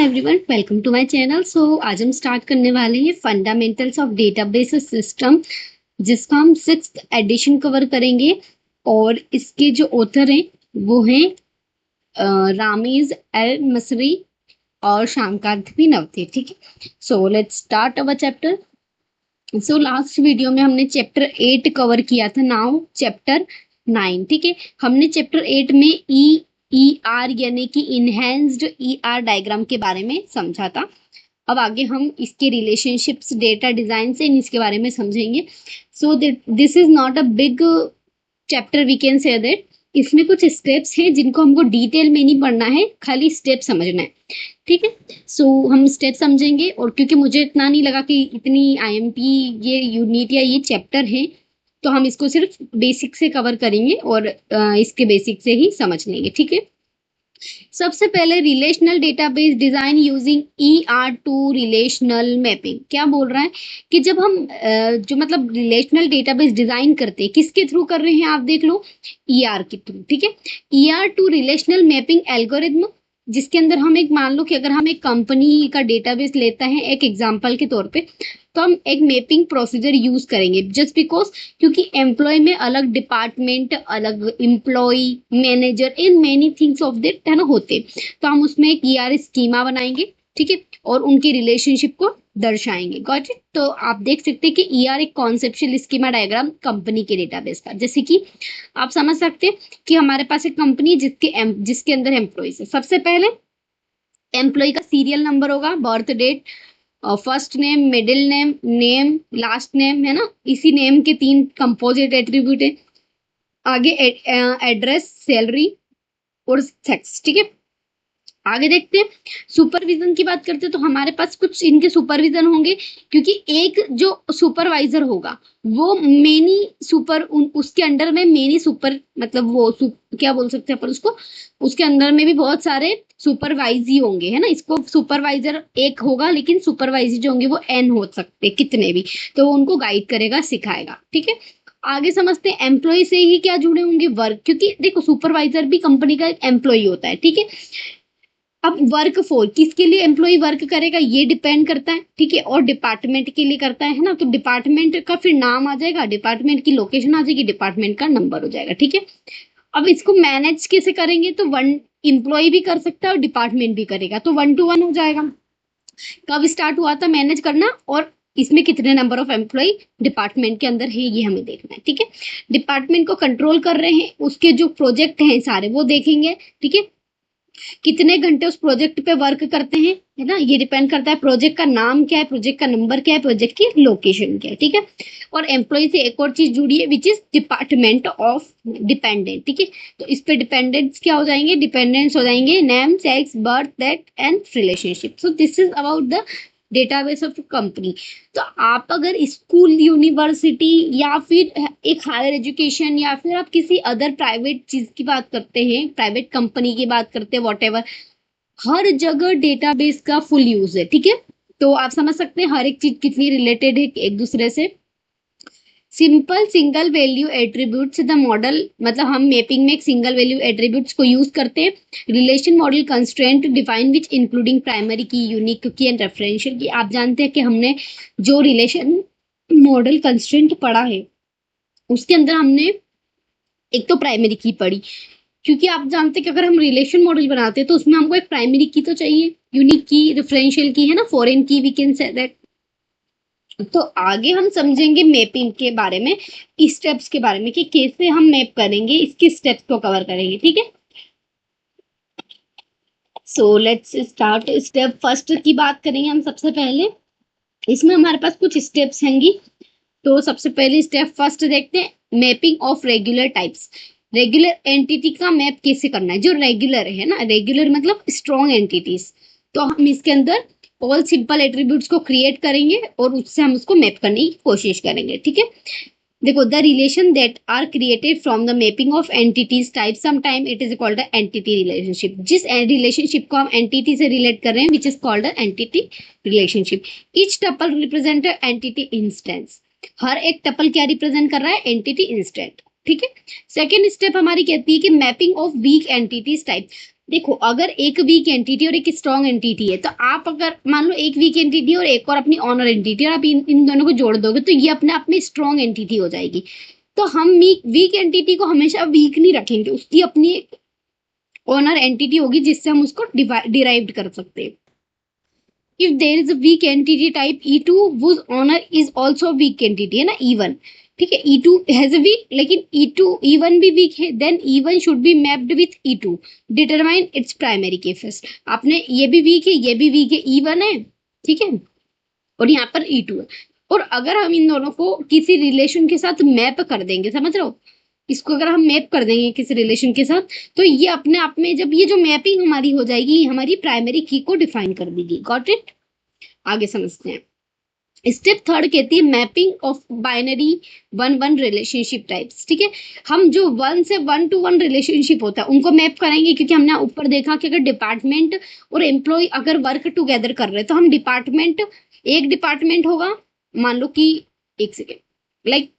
Everyone, welcome to my channel. So आज हम start करने वाले हैं फंडामेंटल्स ऑफ डेटाबेस सिस्टम, जिसका हम 6th एडिशन कवर करेंगे। और इसके जो ऑथर हैं वो हैं रामीज एल मसरी और शामकांत भी नवथे। ठीक है, so let's start our chapter. So last video में हमने चैप्टर 8 कवर किया था, नाउ चैप्टर 9। ठीक है, हमने चैप्टर 8 में ई आर यानी कि इनहेंस्ड ई आर डायग्राम के बारे में समझा था। अब आगे हम इसके रिलेशनशिप्स डेटा डिजाइन से इसके बारे में समझेंगे। So this is not a big chapter, we can say that इसमें कुछ स्टेप्स हैं जिनको हमको डिटेल में नहीं पढ़ना है, खाली स्टेप समझना है। ठीक है, सो हम स्टेप समझेंगे। और क्योंकि मुझे इतना नहीं लगा कि इतनी आईएमपी ये यूनिट या ये चैप्टर है, तो हम इसको सिर्फ बेसिक से कवर करेंगे और इसके बेसिक से ही समझ लेंगे। ठीक है, सबसे पहले relational database design using ER2 relational mapping. क्या बोल रहा है कि जब हम जो मतलब रिलेशनल डेटाबेस डिजाइन करते हैं, किसके थ्रू कर रहे हैं आप देख लो, ER के थ्रू। ठीक है, ER2 रिलेशनल मैपिंग एल्गोरिथम, जिसके अंदर हम एक मान लो कि अगर हम एक कंपनी का डेटाबेस लेता है एक एग्जांपल के तौर पे, तो हम एक मैपिंग प्रोसीजर यूज करेंगे जस्ट बिकॉज, क्योंकि एम्प्लॉय में अलग डिपार्टमेंट, अलग employee, manager, in many things of that है ना होते, तो हम उसमें एक ER स्कीमा बनाएंगे। ठीक है, और उनकी रिलेशनशिप को दर्शाएंगे। Got it? तो आप देख सकते हैं कि ER एक कॉन्सेप्चुअल स्कीमा डायग्राम कंपनी के डेटाबेस का, जैसे कि आप समझ सकते हैं कि हमारे पास एक कंपनी जिसके अंदर एम्प्लॉयज है। सबसे पहले एम्प्लॉय का सीरियल नंबर होगा, birth date, first name, middle name, name, last name, है ना। इसी नेम के 3 कंपोजिट एट्रीब्यूट है। आगे एड्रेस, सैलरी और सेक्स। ठीक है, आगे देखते हैं सुपरविजन की बात करते हैं, तो हमारे पास कुछ इनके सुपरविजन होंगे, क्योंकि एक जो सुपरवाइजर होगा वो मेनी उसके अंडर में मेनी सुपर मतलब क्या बोल सकते हैं अपन उसको, उसके अंदर में भी बहुत सारे सुपरवाइजी होंगे, है ना। इसको सुपरवाइजर एक होगा, लेकिन सुपरवाइजी जो होंगे वो N हो सकते कितने भी, तो वो उनको गाइड करेगा, सिखाएगा। ठीक है, आगे समझते हैं एम्प्लॉय से ही क्या जुड़े होंगे, वर्क, क्योंकि देखो सुपरवाइजर भी कंपनी का एक एम्प्लॉय होता है। ठीक है, अब वर्क फोर किसके लिए एम्प्लॉय वर्क करेगा ये डिपेंड करता है। ठीक है, और डिपार्टमेंट के लिए करता है ना, तो डिपार्टमेंट का फिर नाम आ जाएगा, डिपार्टमेंट की लोकेशन आ जाएगी, डिपार्टमेंट का नंबर हो जाएगा। ठीक है, अब इसको मैनेज कैसे करेंगे, तो वन एम्प्लॉय भी कर सकता है और डिपार्टमेंट भी करेगा, तो 1 to 1 हो जाएगा। कब स्टार्ट हुआ था मैनेज करना, और इसमें कितने नंबर ऑफ एम्प्लॉय डिपार्टमेंट के अंदर है ये हमें देखना है। ठीक है, डिपार्टमेंट को कंट्रोल कर रहे हैं, उसके जो प्रोजेक्ट हैं सारे वो देखेंगे। ठीक है, कितने घंटे उस प्रोजेक्ट पे वर्क करते हैं, है ना, ये डिपेंड करता है। प्रोजेक्ट का नाम क्या है, प्रोजेक्ट का नंबर क्या है, प्रोजेक्ट की लोकेशन क्या है। ठीक है, और एम्प्लॉय से एक और चीज जुड़ी है which is department of dependent. ठीक है, तो इस पे डिपेंडेंट्स क्या हो जाएंगे, डिपेंडेंट्स हो जाएंगे name, sex, birth, date and relationship. So this is about the database of company. तो आप अगर स्कूल, यूनिवर्सिटी या फिर एक हायर एजुकेशन या फिर आप किसी अदर प्राइवेट चीज की बात करते हैं, प्राइवेट कंपनी की बात करते हैं, वॉट, हर जगह डेटाबेस का फुल यूज है। ठीक है, तो आप समझ सकते हैं हर एक चीज कितनी रिलेटेड है एक दूसरे से। Simple single value attributes the model, मतलब हम मैपिंग में एक सिंगल वैल्यू एट्रीब्यूट्स को यूज करते हैं। रिलेशन मॉडल कंस्ट्रेंट डिफाइन विच इंक्लूडिंग प्राइमरी की, यूनिक की एंड रेफरेंशियल की। आप जानते हैं कि हमने जो रिलेशन मॉडल कंस्ट्रेंट पढ़ा है उसके अंदर हमने एक तो प्राइमरी की पढ़ी, क्योंकि आप जानते हैं कि अगर हम रिलेशन मॉडल बनाते हैं तो उसमें हमको एक प्राइमरी की तो चाहिए, यूनिक की, रेफरेंशियल की, है ना, फॉरेन की, वी कैन से दैट। तो आगे हम समझेंगे मैपिंग के बारे में, स्टेप्स के बारे में कि कैसे हम मैप करेंगे, इसके स्टेप्स को कवर करेंगे। ठीक है, so let's start. Step first की बात करेंगे हम सबसे पहले। इसमें हमारे पास कुछ स्टेप्स होंगी, तो सबसे पहले स्टेप फर्स्ट देखते हैं, mapping of regular types. Regular entity का मैप कैसे करना है, जो रेगुलर है ना, रेगुलर मतलब स्ट्रॉन्ग एंटिटीज, तो हम इसके अंदर ऑल सिंपल एट्रीब्यूट्स को क्रिएट करेंगे और उससे हम उसको मैप करने की कोशिश करेंगे। ठीक है, देखो, the relation that are created from the mapping of entities type, some time it is called the entity relationship. जिस रिलेशनशिप को हम एंटिटी से रिलेट कर रहे हैं which is called the entity relationship. Each tuple represent entity instance, हर एक tuple क्या रिप्रेजेंट कर रहा है, एंटिटी इंस्टेंट। ठीक है, सेकेंड स्टेप हमारी कहती है कि mapping of weak entities type. देखो अगर एक वीक एंटिटी और एक स्ट्रॉन्ग एंटिटी है, तो आप अगर मान लो एक वीक एंटिटी और एक और अपनी ऑनर एंटिटी, और आप इन दोनों को जोड़ दोगे तो ये अपने आप में स्ट्रॉन्ग एंटिटी हो जाएगी। तो हम वीक एंटिटी को हमेशा वीक नहीं रखेंगे, उसकी अपनी ओनर एंटिटी होगी जिससे हम उसको डिराइव कर सकते हैं। If there is a weak entity type E2 whose owner is also weak entity, है ना, E1, ठीक है, E2 हैज अ वीक, लेकिन E1 भी वीक है, then E1 should be mapped with E2, determine its primary cases. आपने ये भी वीक है, ये भी वीक है, E1 है, ठीक है, और यहाँ पर E2 है। और अगर हम इन दोनों को किसी रिलेशन के साथ मैप कर देंगे, समझ रहे हो, इसको अगर हम मैप कर देंगे किसी रिलेशन के साथ, तो ये अपने आप में, जब ये जो मैपिंग हमारी हो जाएगी, हमारी प्राइमरी की को डिफाइन कर देगी। Got it? आगे समझते हैं। स्टेप थर्ड कहती है mapping of binary one one relationship types, ठीक है। हम जो वन से वन टू वन रिलेशनशिप होता है उनको मैप करेंगे, क्योंकि हमने ऊपर देखा कि अगर डिपार्टमेंट और एम्प्लॉय अगर वर्क टुगेदर कर रहे हैं, तो हम एक डिपार्टमेंट होगा, मान लो कि, एक सेकेंड, लाइक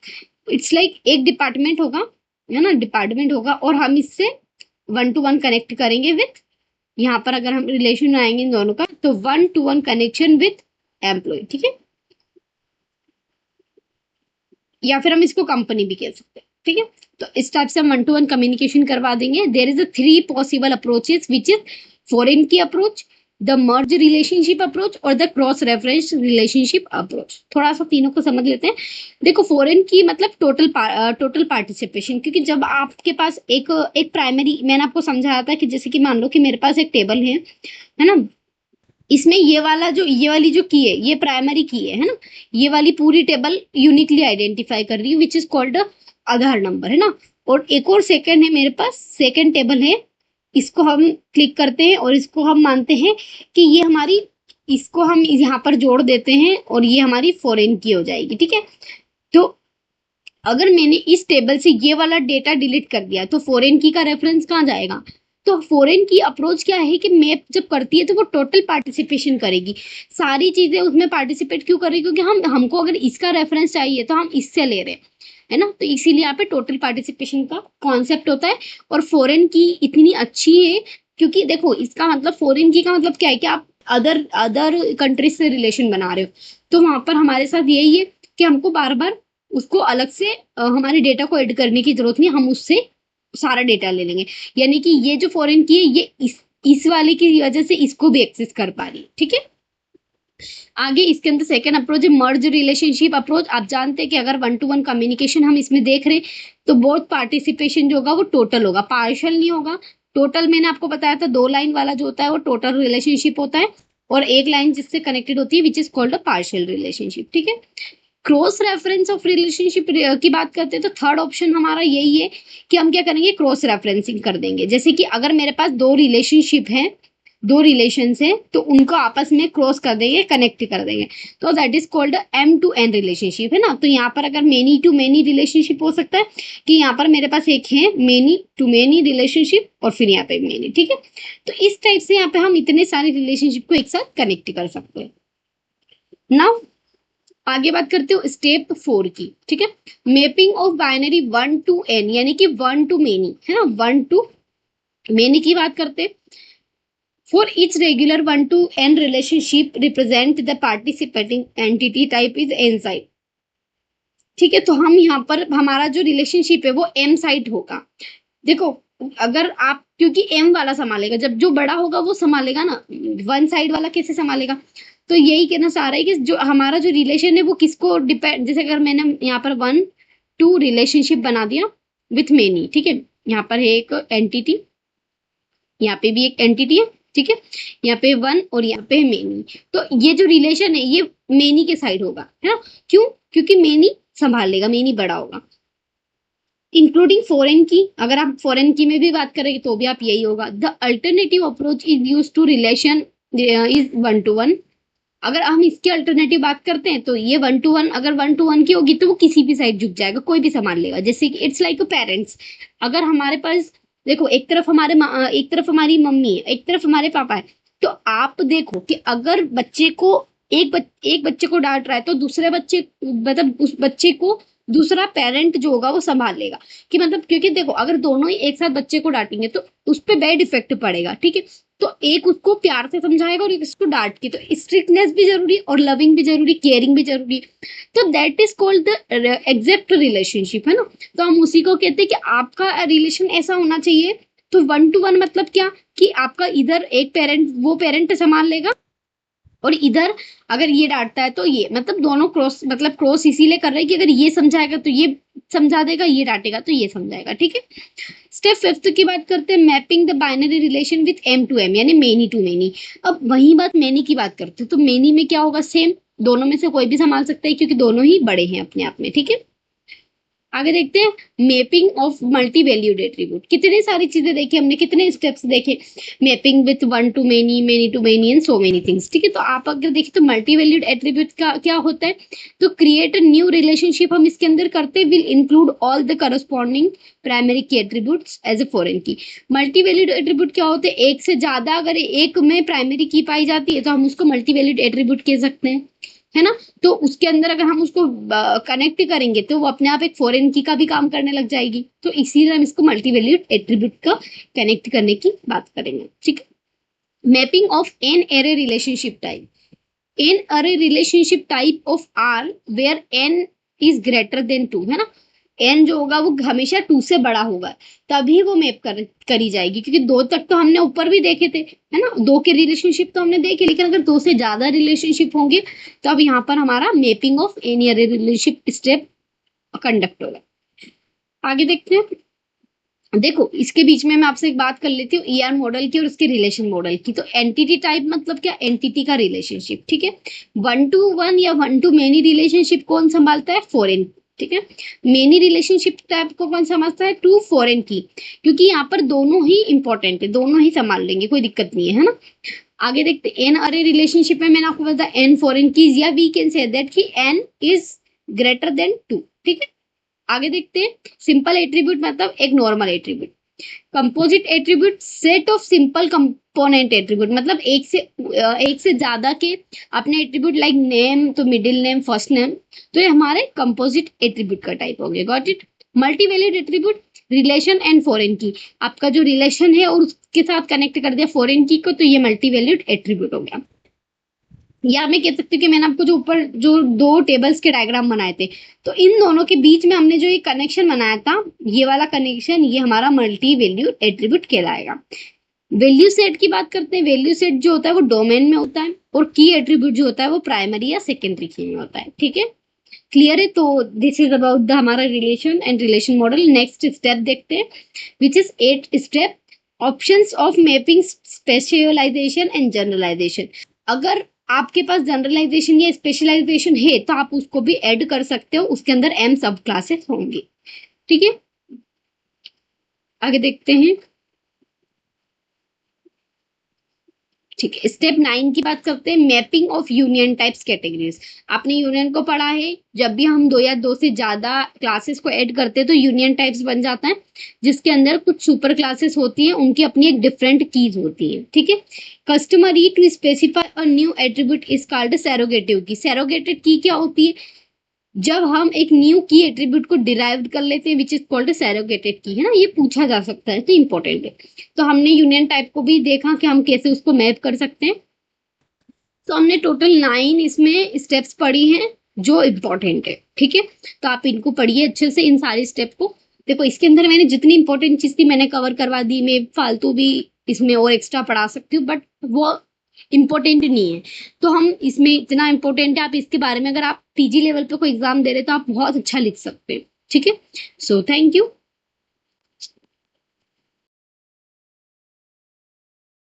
इट्स लाइक एक डिपार्टमेंट होगा, है ना, डिपार्टमेंट होगा, और हम इससे वन टू वन कनेक्ट करेंगे विथ, यहाँ पर अगर हम रिलेशन आएंगे इन दोनों का, तो one to one connection with employee, ठीक है, या फिर हम इसको कंपनी भी कह सकते हैं, ठीक है। तो इस टाइप से हम वन टू वन कम्युनिकेशन करवा देंगे। There is a 3 possible approaches which is foreign key approach, the merge relationship approach और the cross reference relationship approach. थोड़ा सा तीनों को समझ लेते हैं। देखो फॉरेन की मतलब टोटल पार्टिसिपेशन, क्योंकि जब आपके पास एक प्राइमरी, मैंने आपको समझाया था कि जैसे कि मान लो कि मेरे पास एक टेबल है ना, इसमें ये वाली जो की है, ये प्राइमरी की है ना, ये वाली पूरी टेबल यूनिकली आइडेंटिफाई कर रही है विच इज कॉल्ड आधार नंबर, है ना। और एक और सेकंड है मेरे पास, सेकंड टेबल है, इसको हम क्लिक करते हैं और इसको हम मानते हैं कि ये हमारी, इसको हम यहाँ पर जोड़ देते हैं और ये हमारी फॉरेन की हो जाएगी, ठीक है। तो अगर मैंने इस टेबल से ये वाला डेटा डिलीट कर दिया, तो फॉरेन की का रेफरेंस कहाँ जाएगा? तो फॉरेन की अप्रोच क्या है कि मैप जब करती है तो वो टोटल पार्टिसिपेशन करेगी, सारी चीजें उसमें पार्टिसिपेट क्यों कर रही है, क्योंकि हमको अगर इसका रेफरेंस चाहिए तो हम इससे ले रहे हैं, है ना। तो इसीलिए यहाँ पे टोटल पार्टिसिपेशन का कॉन्सेप्ट होता है। और फॉरेन की इतनी अच्छी है क्योंकि देखो इसका मतलब, फॉरेन की का मतलब क्या है कि आप अदर अदर कंट्रीज से रिलेशन बना रहे हो, तो वहां पर हमारे साथ यही है कि हमको बार बार उसको अलग से हमारे डेटा को ऐड करने की जरूरत नहीं, हम उससे सारा डेटा ले लेंगे। यानी कि ये जो फॉरेन की है, ये इस वाले की वजह से इसको भी एक्सेस कर पा रही है, ठीक है। आगे इसके अंदर सेकंड अप्रोच है मर्ज रिलेशनशिप अप्रोच। आप जानते हैं कि अगर वन टू वन कम्युनिकेशन हम इसमें देख रहे हैं, तो बोथ पार्टिसिपेशन जो होगा वो टोटल होगा, पार्शियल नहीं होगा। टोटल मैंने आपको बताया था, 2 लाइन वाला जो होता है वो टोटल रिलेशनशिप होता है, और एक लाइन जिससे कनेक्टेड होती है विच is called a partial relationship, ठीक है। क्रॉस रेफरेंस ऑफ रिलेशनशिप की बात करते हैं तो थर्ड ऑप्शन हमारा यही है कि हम क्या करेंगे, क्रॉस रेफरेंसिंग कर देंगे। जैसे कि अगर मेरे पास 2 रिलेशनशिप है, 2 रिलेशन है, तो उनको आपस में क्रॉस कर देंगे, कनेक्ट कर देंगे, तो that is called M2N relationship, है ना। तो यहाँ पर अगर मेनी टू मेनी रिलेशनशिप हो सकता है कि यहाँ पर मेरे पास एक है मेनी टू मेनी रिलेशनशिप और फिर यहाँ पे मेनी, ठीक है। तो इस टाइप से यहाँ पे हम इतने सारे रिलेशनशिप को एक साथ कनेक्ट कर सकते हैं। नाउ आगे बात करते हो स्टेप 4 की, ठीक है। Mapping of binary 1 to N, यानी कि 1 to मेनी, है ना, 1 to मेनी की बात करते हैं। For each regular 1 to N relationship represent the participating entity type is N side, ठीक है। तो हम यहाँ पर हमारा जो रिलेशनशिप है वो M साइड होगा। देखो अगर आप, क्योंकि M वाला संभालेगा, जब जो बड़ा होगा वो संभालेगा ना, वन साइड वाला कैसे संभालेगा। तो यही कहना चाह रहा है कि जो हमारा जो रिलेशन है वो किसको डिपेंड, जैसे अगर मैंने यहाँ पर 1 to रिलेशनशिप बना दिया विथ मेनी, ठीक है, यहाँ पर है एक एंटिटी, यहाँ पे भी एक एंटिटी है, ठीक है, यहाँ पे 1 और यहाँ पे मेनी, तो ये जो रिलेशन है ये मेनी के साइड होगा, है ना। क्यों? क्योंकि मेनी संभाल लेगा, मेनी बड़ा होगा। इंक्लूडिंग फॉरेन की, अगर आप फॉरेन की में भी बात करेंगे तो भी आप यही होगा। The alternative approach is use to relation is 1 to 1। अगर हम इसके अल्टरनेटिव बात करते हैं तो ये 1 to 1, अगर 1 to 1 की होगी तो वो किसी भी साइड झुक जाएगा, कोई भी संभाल लेगा। जैसे कि इट्स लाइक पेरेंट्स, अगर हमारे पास देखो एक तरफ हमारी मम्मी है, एक तरफ हमारे पापा है, तो आप देखो कि अगर बच्चे को एक बच्चे को डांट रहा है तो दूसरे बच्चे, मतलब उस बच्चे को दूसरा पेरेंट जो होगा वो संभाल लेगा। कि मतलब क्योंकि देखो अगर दोनों ही एक साथ बच्चे को डांटेंगे तो उस पर बैड इफेक्ट पड़ेगा, ठीक है। तो एक उसको प्यार से समझाएगा और एक उसको डांट के, तो स्ट्रिक्टनेस भी जरूरी और लविंग भी जरूरी, केयरिंग भी जरूरी। तो that is called the exact relationship, है ना। तो हम उसी को कहते हैं कि आपका रिलेशन ऐसा होना चाहिए। तो 1 to 1 मतलब क्या, कि आपका इधर एक पेरेंट, वो पेरेंट संभाल लेगा और इधर अगर ये डांटता है तो ये, मतलब दोनों क्रॉस, मतलब क्रॉस इसीलिए कर रहे हैं कि अगर ये समझाएगा तो ये समझा देगा, ये डांटेगा तो ये समझाएगा, ठीक है। स्टेप 5 की बात करते हैं, mapping the binary relation with M to M यानी मेनी टू मेनी। अब वही बात मेनी की बात करते हैं, तो मेनी में क्या होगा, सेम, दोनों में से कोई भी संभाल सकता है क्योंकि दोनों ही बड़े हैं अपने आप में, ठीक है। आगे देखते हैं mapping of multi valued attribute. कितनी सारी चीजें देखी हमने, कितने स्टेप्स देखे, mapping with 1 to many, many to many and so many things, ठीक है। तो आप अगर देखें तो मल्टी वैल्यूड एट्रीब्यूट का क्या होता है, तो क्रिएट अ न्यू रिलेशनशिप हम इसके अंदर करते हैं, will include all the corresponding primary की एट्रीब्यूट्स एज ए फॉरेन की। मल्टी वैल्यूड एट्रीब्यूट क्या होते हैं, एक से ज्यादा अगर एक में प्राइमरी की पाई जाती है तो हम उसको मल्टी वैल्यूड एट्रीब्यूट कह सकते हैं, है ना। तो उसके अंदर अगर हम उसको कनेक्ट करेंगे तो वो अपने आप एक फॉरेन की का भी काम करने लग जाएगी। तो इसीलिए हम इसको मल्टी वैल्यूड एट्रीब्यूट का कनेक्ट करने की बात करेंगे, ठीक है। Mapping of n-ary relationship type, n-ary relationship type of R where n is greater than 2, है ना। एन जो होगा वो हमेशा 2 से बड़ा होगा, तभी वो मैप करी जाएगी, क्योंकि 2 तक तो हमने ऊपर भी देखे थे, है ना। 2 के रिलेशनशिप तो हमने देखे, लेकिन अगर 2 से ज्यादा रिलेशनशिप होंगे तो अब यहाँ पर हमारा मैपिंग ऑफ एनी अरे रिलेशनशिप स्टेप कंडक्ट होगा। आगे देखते हैं, देखो इसके बीच में मैं आपसे एक बात कर लेती हूँ ER मॉडल की और उसके रिलेशन मॉडल की। तो एंटिटी टाइप मतलब क्या, एंटिटी का रिलेशनशिप, ठीक है। 1 to 1 या 1 to many रिलेशनशिप कौन संभालता है, फॉरेन, ठीक है। मेनी रिलेशनशिप टाइप को कौन समझता है, टू फॉरेन की, क्योंकि यहाँ पर दोनों ही इंपॉर्टेंट है, दोनों ही संभाल लेंगे, कोई दिक्कत नहीं है ना। आगे देखते हैं, एन अरे रिलेशनशिप में मैंने आपको बताया एन फॉरेन कीज, या वी कैन से दैट कि एन इज ग्रेटर देन 2, ठीक है। आगे देखते हैं, सिंपल एट्रीब्यूट मतलब एक normal attribute. Composite attribute, set of simple component attribute, मतलब एक से ज्यादा के अपने एट्रीब्यूट, लाइक नेम तो मिडिल नेम, फर्स्ट नेम, तो ये हमारे कंपोजिट एट्रीब्यूट का टाइप हो गया। Got it. Multi valued attribute, relation and foreign की, आपका जो रिलेशन है और उसके साथ कनेक्ट कर दिया फॉरेन की को, तो ये मल्टी वैल्यूड एट्रीब्यूट हो गया। या मैं कह सकती हूँ कि मैंने आपको जो ऊपर जो 2 टेबल्स के डायग्राम बनाए थे, तो इन दोनों के बीच में हमने जो ये कनेक्शन बनाया था, ये वाला कनेक्शन, ये हमारा मल्टी वैल्यू एट्रीब्यूट कहलाएगा। वैल्यू सेट की बात करते हैं, वैल्यू सेट जो होता है वो डोमेन में होता है, और की एट्रीब्यूट जो होता है वो प्राइमरी या सेकेंडरी की में होता है, ठीक है। क्लियर है। तो दिस इज अबाउट द हमारा relation and relation model. Next step देखते हैं, which is 8 step, options of mapping, specialization and generalization. अगर आपके पास जनरलाइजेशन या स्पेशलाइजेशन है तो आप उसको भी ऐड कर सकते हो, उसके अंदर M सब क्लासेस होंगी, ठीक है। आगे देखते हैं, ठीक है। स्टेप 9 की बात करते हैं, mapping of union types categories. आपने यूनियन को पढ़ा है, जब भी हम 2 या 2 से ज्यादा क्लासेस को ऐड करते हैं तो यूनियन टाइप्स बन जाता है, जिसके अंदर कुछ सुपर क्लासेस होती हैं, उनकी अपनी एक डिफरेंट कीज होती है, ठीक है। Customary to specify a new attribute is called surrogate key. Surrogate की क्या होती है, जब हम एक न्यू की एट्रीब्यूट को डिराइव कर लेते हैं, विच इज कॉल्ड सैरोगेटेड की, है ना। ये पूछा जा सकता है तो इंपॉर्टेंट है। तो हमने यूनियन टाइप को भी देखा कि हम कैसे उसको मैप कर सकते हैं। तो हमने टोटल 9 इसमें स्टेप्स पढ़ी हैं जो इम्पोर्टेंट है, ठीक है। तो आप इनको पढ़िए अच्छे से, इन सारे स्टेप को। देखो इसके अंदर मैंने जितनी इंपॉर्टेंट चीज थी मैंने कवर करवा दी, मैं फालतू भी इसमें और एक्स्ट्रा पढ़ा सकती हूँ, बट वो इम्पोर्टेंट नहीं है। तो हम इसमें इतना इम्पोर्टेंट है, आप इसके बारे में अगर आप PG लेवल पे कोई एग्जाम दे रहे तो आप बहुत अच्छा लिख सकते हैं, ठीक है। So thank you.